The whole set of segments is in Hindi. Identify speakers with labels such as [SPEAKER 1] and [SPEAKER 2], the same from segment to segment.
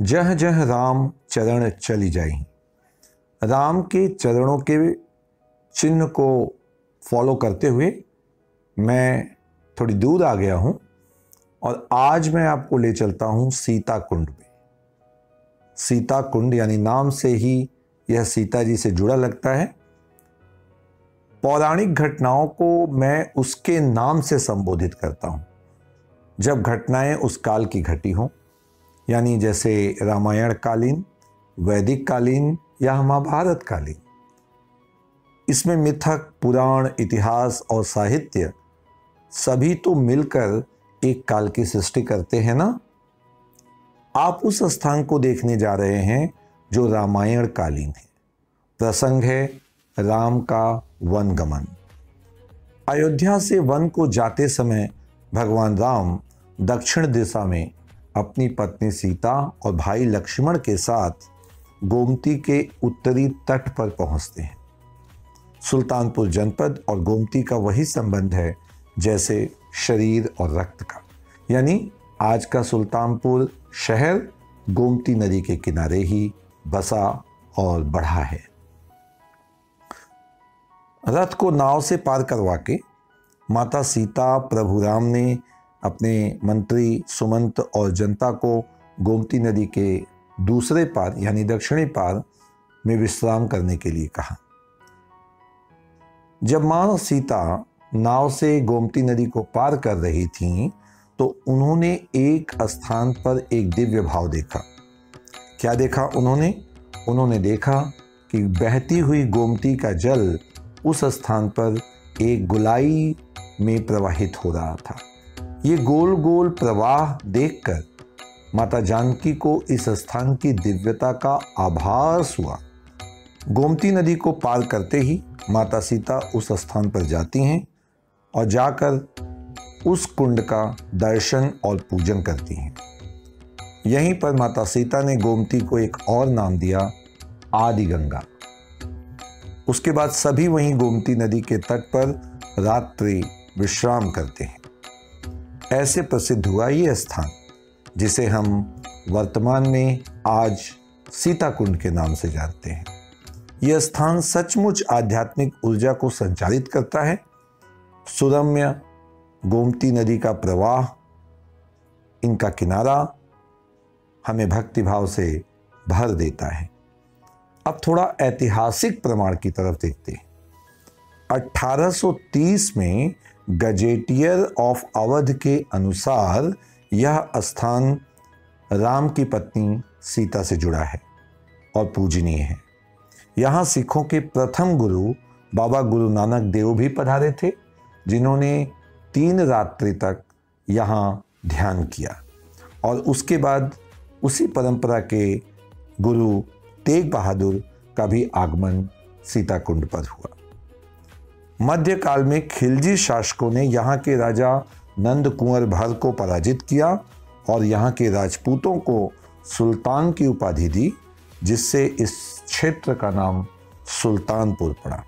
[SPEAKER 1] जह जह राम चरण चली जाई। राम के चरणों के चिन्ह को फॉलो करते हुए मैं थोड़ी दूर आ गया हूँ और आज मैं आपको ले चलता हूँ सीता कुंड में। सीता कुंड यानी नाम से ही यह सीता जी से जुड़ा लगता है। पौराणिक घटनाओं को मैं उसके नाम से संबोधित करता हूँ जब घटनाएं उस काल की घटी हों, यानी जैसे रामायण कालीन, वैदिक कालीन या महाभारत कालीन। इसमें मिथक, पुराण, इतिहास और साहित्य सभी तो मिलकर एक काल की सृष्टि करते हैं ना। आप उस स्थान को देखने जा रहे हैं जो रामायण कालीन है। प्रसंग है राम का वन गमन। अयोध्या से वन को जाते समय भगवान राम दक्षिण दिशा में अपनी पत्नी सीता और भाई लक्ष्मण के साथ गोमती के उत्तरी तट पर पहुंचते हैं। सुल्तानपुर जनपद और गोमती का वही संबंध है जैसे शरीर और रक्त का, यानी आज का सुल्तानपुर शहर गोमती नदी के किनारे ही बसा और बढ़ा है। रथ को नाव से पार करवा के माता सीता, प्रभु राम ने अपने मंत्री, सुमंत और जनता को गोमती नदी के दूसरे पार यानी दक्षिणी पार में विश्राम करने के लिए कहा। जब मां सीता नाव से गोमती नदी को पार कर रही थीं, तो उन्होंने एक स्थान पर एक दिव्य भाव देखा। क्या देखा उन्होंने देखा कि बहती हुई गोमती का जल उस स्थान पर एक गोलाई में प्रवाहित हो रहा था। ये गोल गोल प्रवाह देखकर माता जानकी को इस स्थान की दिव्यता का आभास हुआ। गोमती नदी को पार करते ही माता सीता उस स्थान पर जाती हैं और जाकर उस कुंड का दर्शन और पूजन करती हैं। यहीं पर माता सीता ने गोमती को एक और नाम दिया, आदि गंगा। उसके बाद सभी वहीं गोमती नदी के तट पर रात्रि विश्राम करते हैं। ऐसे प्रसिद्ध हुआ ये स्थान जिसे हम वर्तमान में आज सीता कुंड के नाम से जानते हैं। यह स्थान सचमुच आध्यात्मिक ऊर्जा को संचालित करता है। सुरम्य गोमती नदी का प्रवाह, इनका किनारा हमें भक्तिभाव से भर देता है। अब थोड़ा ऐतिहासिक प्रमाण की तरफ देखते हैं। 1830 में गजेटियर ऑफ अवध के अनुसार यह स्थान राम की पत्नी सीता से जुड़ा है और पूजनीय है। यहाँ सिखों के प्रथम गुरु बाबा गुरु नानक देव भी पधारे थे, जिन्होंने 3 रात्रि तक यहाँ ध्यान किया और उसके बाद उसी परंपरा के गुरु तेग बहादुर का भी आगमन सीता कुंड पर हुआ। मध्यकाल में खिलजी शासकों ने यहाँ के राजा नंद कुंवर भर को पराजित किया और यहाँ के राजपूतों को सुल्तान की उपाधि दी, जिससे इस क्षेत्र का नाम सुल्तानपुर पड़ा।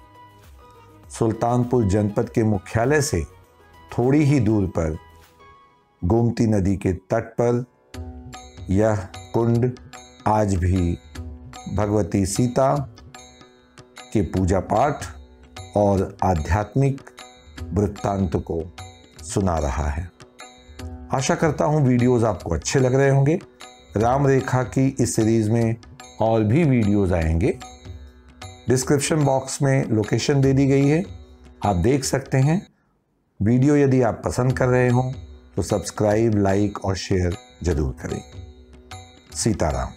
[SPEAKER 1] सुल्तानपुर जनपद के मुख्यालय से थोड़ी ही दूर पर गोमती नदी के तट पर यह कुंड आज भी भगवती सीता के पूजा पाठ और आध्यात्मिक वृत्तांत को सुना रहा है। आशा करता हूँ वीडियोस आपको अच्छे लग रहे होंगे। राम रेखा की इस सीरीज में और भी वीडियोस आएंगे। डिस्क्रिप्शन बॉक्स में लोकेशन दे दी गई है, आप देख सकते हैं। वीडियो यदि आप पसंद कर रहे हों तो सब्सक्राइब, लाइक और शेयर जरूर करें। सीताराम।